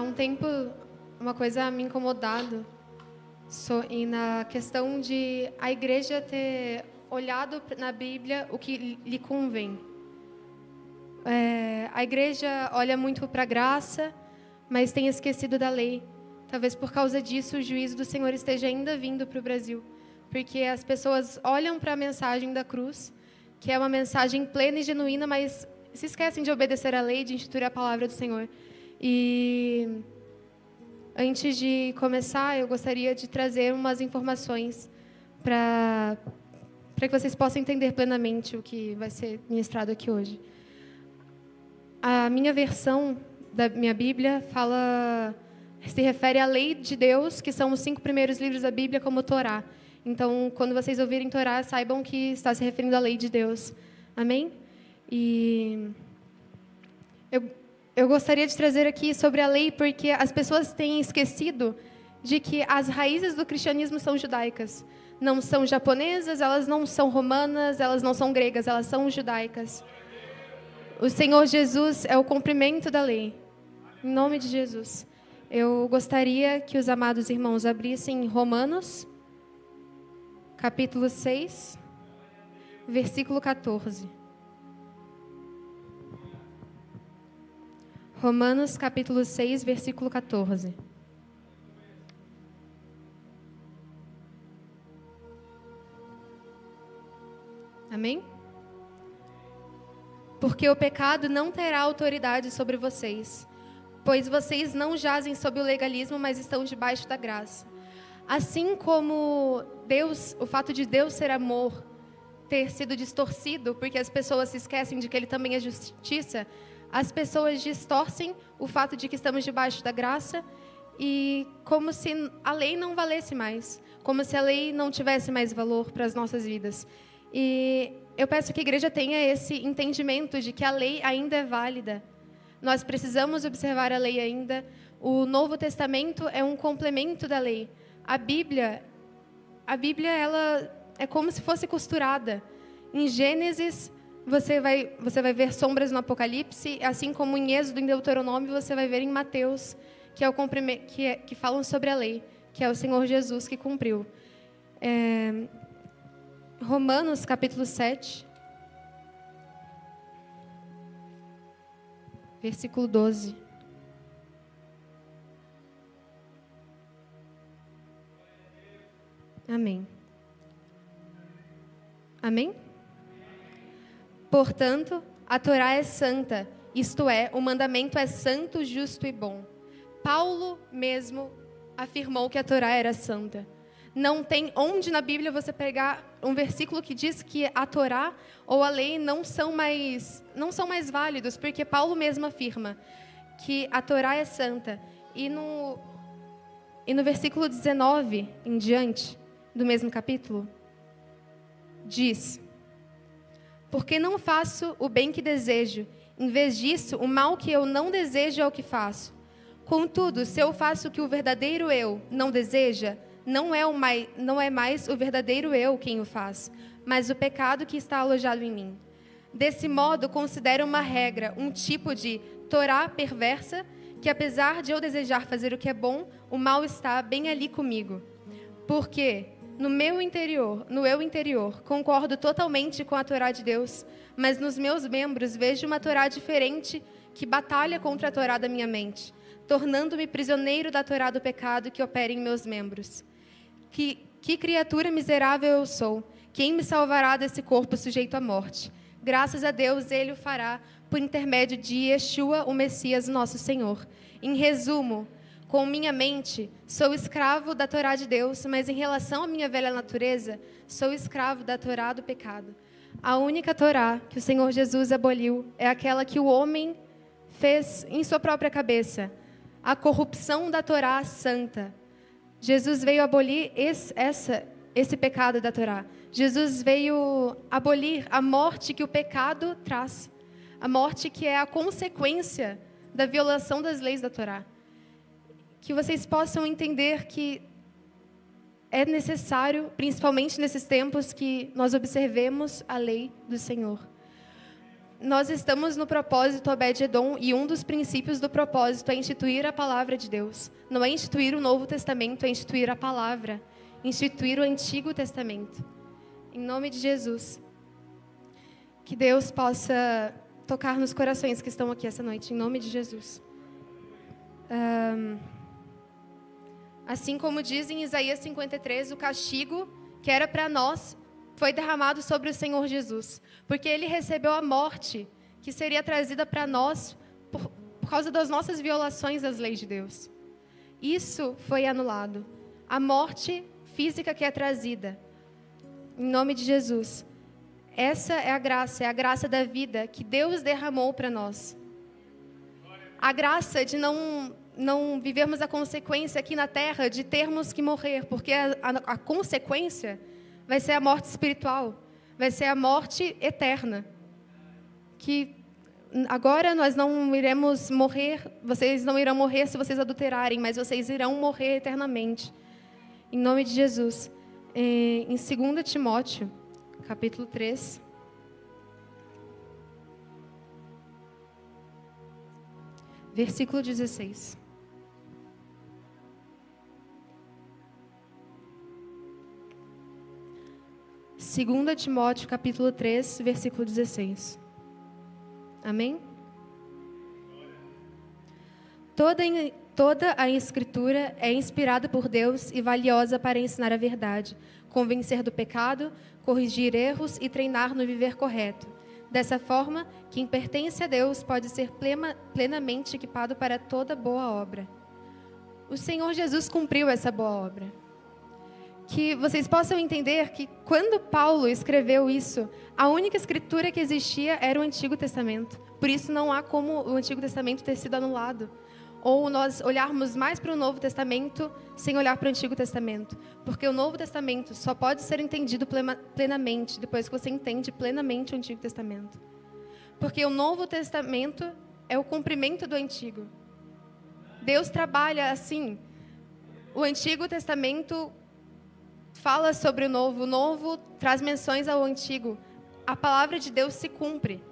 Há um tempo, uma coisa me incomodado e na questão de a igreja ter olhado na Bíblia o que lhe convém. A igreja olha muito para a graça, mas tem esquecido da lei. Talvez por causa disso o juízo do Senhor esteja ainda vindo para o Brasil. Porque as pessoas olham para a mensagem da cruz, que é uma mensagem plena e genuína, mas se esquecem de obedecer à lei, de instituir a palavra do Senhor. E antes de começar, eu gostaria de trazer umas informações para que vocês possam entender plenamente o que vai ser ministrado aqui hoje. A minha versão da minha Bíblia se refere à lei de Deus, que são os 5 primeiros livros da Bíblia, como Torá. Então, quando vocês ouvirem Torá, saibam que está se referindo à lei de Deus. Amém? E eu gostaria de trazer aqui sobre a lei, porque as pessoas têm esquecido de que as raízes do cristianismo são judaicas. Não são japonesas, elas não são romanas, elas não são gregas, elas são judaicas. O Senhor Jesus é o cumprimento da lei. Em nome de Jesus. Eu gostaria que os amados irmãos abrissem Romanos, capítulo 6, versículo 14. Romanos, capítulo 6, versículo 14. Amém? Porque o pecado não terá autoridade sobre vocês, pois vocês não jazem sob o legalismo, mas estão debaixo da graça. Assim como Deus, o fato de Deus ser amor, ter sido distorcido, porque as pessoas se esquecem de que Ele também é justiça, as pessoas distorcem o fato de que estamos debaixo da graça e como se a lei não valesse mais, como se a lei não tivesse mais valor para as nossas vidas. E eu peço que a igreja tenha esse entendimento de que a lei ainda é válida. Nós precisamos observar a lei ainda. O Novo Testamento é um complemento da lei. A Bíblia ela é como se fosse costurada. Em Gênesis, você vai ver sombras no Apocalipse, assim como em Êxodo, em Deuteronômio, você vai ver em Mateus, que falam sobre a lei, que é o Senhor Jesus que cumpriu. Romanos, capítulo 7, versículo 12. Amém. Amém? Portanto, a Torá é santa, isto é, o mandamento é santo, justo e bom. Paulo mesmo afirmou que a Torá era santa. Não tem onde na Bíblia você pegar um versículo que diz que a Torá ou a lei não são mais válidos, porque Paulo mesmo afirma que a Torá é santa. E no versículo 19 em diante do mesmo capítulo, diz: porque não faço o bem que desejo, em vez disso, o mal que eu não desejo é o que faço. Contudo, se eu faço o que o verdadeiro eu não deseja, não é mais o verdadeiro eu quem o faz, mas o pecado que está alojado em mim. Desse modo, considero uma regra, um tipo de Torá perversa, que apesar de eu desejar fazer o que é bom, o mal está bem ali comigo. Porque no eu interior, concordo totalmente com a Torá de Deus, mas nos meus membros vejo uma Torá diferente que batalha contra a Torá da minha mente, tornando-me prisioneiro da Torá do pecado que opera em meus membros. Que criatura miserável eu sou! Quem me salvará desse corpo sujeito à morte? Graças a Deus, Ele o fará por intermédio de Yeshua, o Messias, nosso Senhor. Em resumo, com minha mente, sou escravo da Torá de Deus, mas em relação à minha velha natureza, sou escravo da Torá do pecado. A única Torá que o Senhor Jesus aboliu é aquela que o homem fez em sua própria cabeça, a corrupção da Torá santa. Jesus veio abolir esse pecado da Torá. Jesus veio abolir a morte que o pecado traz, a morte que é a consequência da violação das leis da Torá. Que vocês possam entender que é necessário, principalmente nesses tempos, que nós observemos a lei do Senhor. nós estamos no propósito Obed-Edom e um dos princípios do propósito é instituir a palavra de Deus. Não é instituir o Novo Testamento, é instituir a palavra, instituir o Antigo Testamento. Em nome de Jesus. Que Deus possa tocar nos corações que estão aqui essa noite, em nome de Jesus. Assim como diz em Isaías 53, o castigo que era para nós foi derramado sobre o Senhor Jesus, porque Ele recebeu a morte que seria trazida para nós por causa das nossas violações das leis de Deus. Isso foi anulado. A morte física que é trazida, em nome de Jesus. Essa é a graça da vida que Deus derramou para nós. A graça de não vivermos a consequência aqui na terra de termos que morrer, porque a consequência vai ser a morte espiritual, vai ser a morte eterna. Que agora nós não iremos morrer, vocês não irão morrer se vocês adulterarem, mas vocês irão morrer eternamente. Em nome de Jesus. Em 2 Timóteo, capítulo 3. Versículo 16. Segunda Timóteo, capítulo 3, versículo 16. Amém? Toda a Escritura é inspirada por Deus e valiosa para ensinar a verdade, convencer do pecado, corrigir erros e treinar no viver correto. Dessa forma, quem pertence a Deus pode ser plenamente equipado para toda boa obra. O Senhor Jesus cumpriu essa boa obra. Que vocês possam entender que quando Paulo escreveu isso, a única escritura que existia era o Antigo Testamento. Por isso não há como o Antigo Testamento ter sido anulado. Ou nós olharmos mais para o Novo Testamento sem olhar para o Antigo Testamento. Porque o Novo Testamento só pode ser entendido plenamente depois que você entende plenamente o Antigo Testamento. Porque o Novo Testamento é o cumprimento do Antigo. Deus trabalha assim. O Antigo Testamento fala sobre o Novo traz menções ao Antigo. A palavra de Deus se cumpre.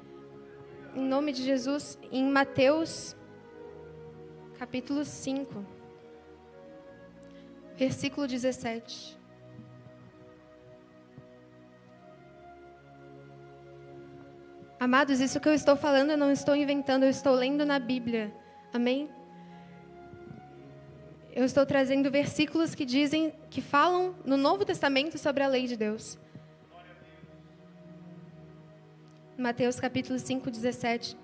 Em nome de Jesus, em Mateus, capítulo 5, versículo 17. Amados, isso que eu estou falando, eu não estou inventando, eu estou lendo na Bíblia. Amém? Eu estou trazendo versículos que falam no Novo Testamento sobre a lei de Deus. Mateus capítulo 5, 17,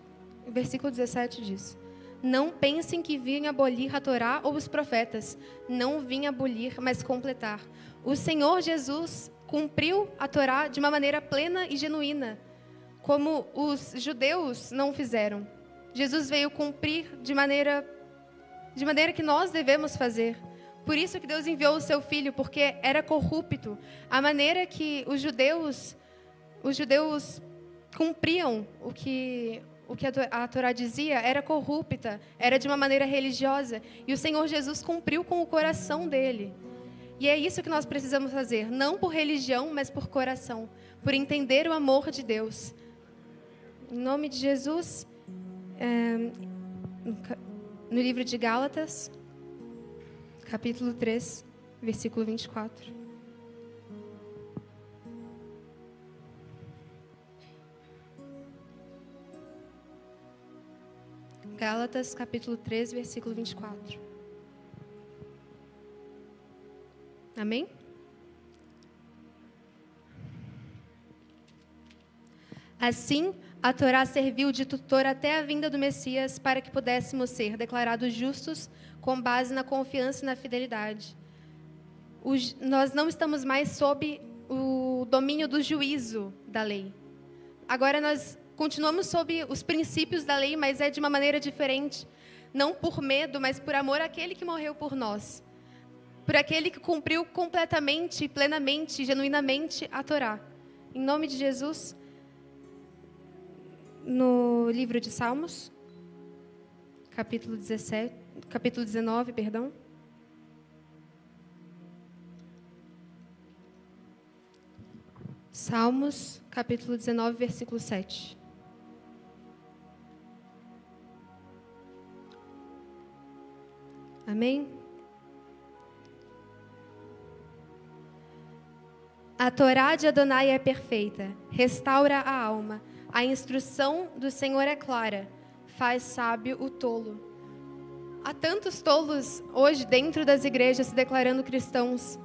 versículo 17 diz: Não pensem que vim abolir a Torá ou os profetas. Não vim abolir, mas completar. O Senhor Jesus cumpriu a Torá de uma maneira plena e genuína, como os judeus não fizeram. Jesus veio cumprir de maneira que nós devemos fazer. Por isso que Deus enviou o seu Filho, porque era corrupto. A maneira que os judeus cumpriam o que a Torá dizia era corrupta, era de uma maneira religiosa. E o Senhor Jesus cumpriu com o coração dele. E é isso que nós precisamos fazer, não por religião, mas por coração, por entender o amor de Deus. Em nome de Jesus, no livro de Gálatas, capítulo 3, versículo 24. Gálatas, capítulo 3, versículo 24. Amém? Assim, a Torá serviu de tutor até a vinda do Messias para que pudéssemos ser declarados justos com base na confiança e na fidelidade. Nós não estamos mais sob o domínio do juízo da lei. Agora nós continuamos sob os princípios da lei, mas é de uma maneira diferente. Não por medo, mas por amor àquele que morreu por nós. Por aquele que cumpriu completamente, plenamente, genuinamente a Torá. Em nome de Jesus, no livro de Salmos, capítulo 19, perdão. Salmos, capítulo 19, versículo 7. Amém? A Torá de Adonai é perfeita, restaura a alma. A instrução do Senhor é clara, faz sábio o tolo. Há tantos tolos hoje dentro das igrejas se declarando cristãos.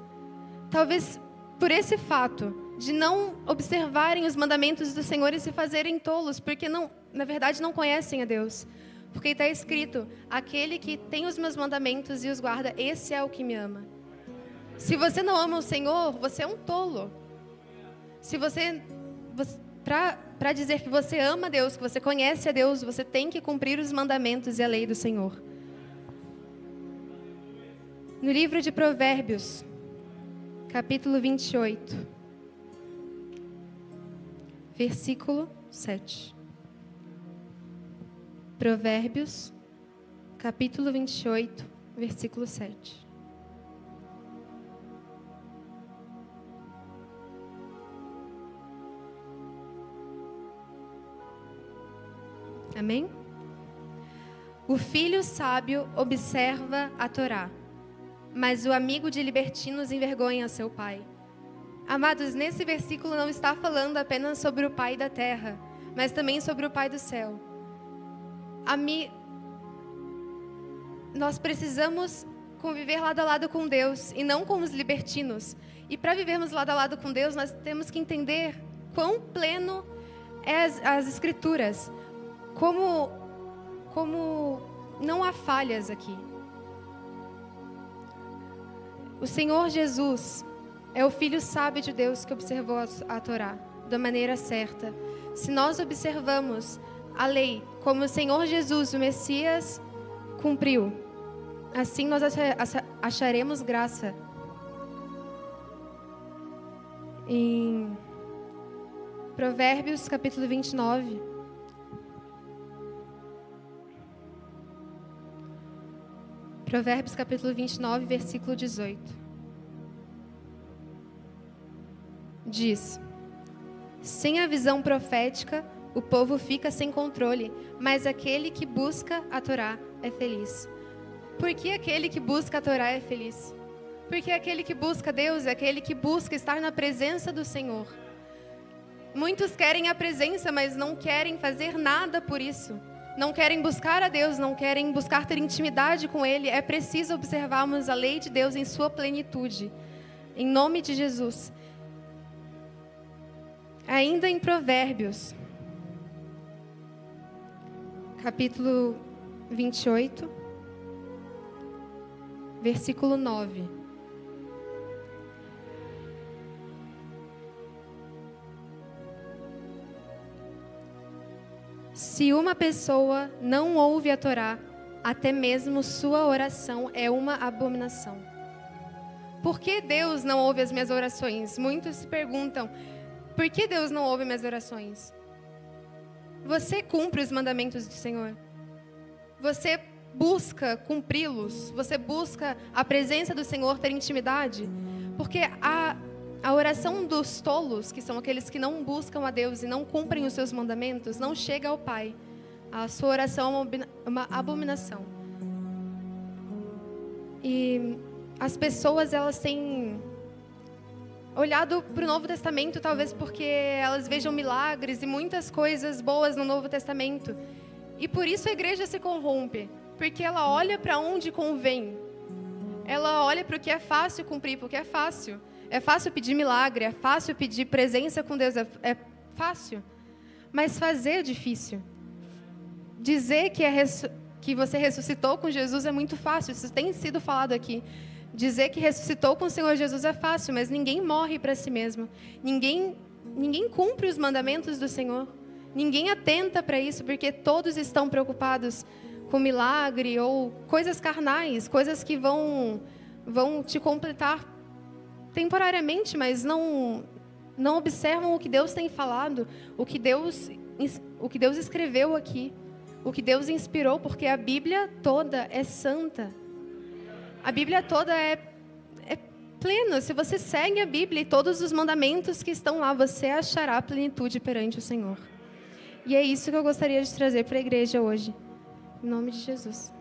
Talvez por esse fato de não observarem os mandamentos do Senhor e se fazerem tolos, porque na verdade não conhecem a Deus. Porque está escrito, aquele que tem os meus mandamentos e os guarda, esse é o que me ama. Se você não ama o Senhor, você é um tolo. Se para dizer que você ama a Deus, que você conhece a Deus, você tem que cumprir os mandamentos e a lei do Senhor. No livro de Provérbios, capítulo 28, versículo 7. Provérbios, capítulo 28, versículo 7. Amém? O filho sábio observa a Torá, mas o amigo de libertinos envergonha seu pai. Amados, nesse versículo não está falando apenas sobre o pai da terra, mas também sobre o pai do céu. Nós precisamos conviver lado a lado com Deus e não com os libertinos. E para vivermos lado a lado com Deus, nós temos que entender quão pleno é as Escrituras. Como não há falhas aqui. O Senhor Jesus é o Filho sábio de Deus que observou a Torá da maneira certa. Se nós observamos a lei como o Senhor Jesus, o Messias, cumpriu, assim nós acharemos graça. Em Provérbios, capítulo 29... Provérbios capítulo 29, versículo 18. Diz: sem a visão profética, o povo fica sem controle, mas aquele que busca a Torá é feliz. Por que aquele que busca a Torá é feliz? Porque aquele que busca Deus é aquele que busca estar na presença do Senhor. Muitos querem a presença, mas não querem fazer nada por isso. Não querem buscar a Deus, não querem buscar ter intimidade com Ele. É preciso observarmos a lei de Deus em sua plenitude. Em nome de Jesus. Ainda em Provérbios, capítulo 28, versículo 9. Se uma pessoa não ouve a Torá, até mesmo sua oração é uma abominação. Por que Deus não ouve as minhas orações? Muitos se perguntam, por que Deus não ouve minhas orações? Você cumpre os mandamentos do Senhor? Você busca cumpri-los? Você busca a presença do Senhor, ter intimidade? Porque a oração dos tolos, que são aqueles que não buscam a Deus e não cumprem os seus mandamentos, não chega ao Pai. A sua oração é uma abominação. E as pessoas, elas têm olhado para o Novo Testamento, talvez porque elas vejam milagres e muitas coisas boas no Novo Testamento. E por isso a igreja se corrompe, porque ela olha para onde convém. Ela olha para o que é fácil cumprir, porque é fácil. É fácil pedir milagre, é fácil pedir presença com Deus, é fácil. Mas fazer é difícil. Dizer que você ressuscitou com Jesus é muito fácil, isso tem sido falado aqui. Dizer que ressuscitou com o Senhor Jesus é fácil, mas ninguém morre para si mesmo. Ninguém cumpre os mandamentos do Senhor. Ninguém atenta para isso, porque todos estão preocupados com milagre ou coisas carnais, coisas que vão te completar temporariamente, mas não observam o que Deus tem falado, o que Deus escreveu aqui, o que Deus inspirou, porque a Bíblia toda é santa. A Bíblia toda é plena. Se você segue a Bíblia e todos os mandamentos que estão lá, você achará plenitude perante o Senhor. E é isso que eu gostaria de trazer para a igreja hoje. Em nome de Jesus.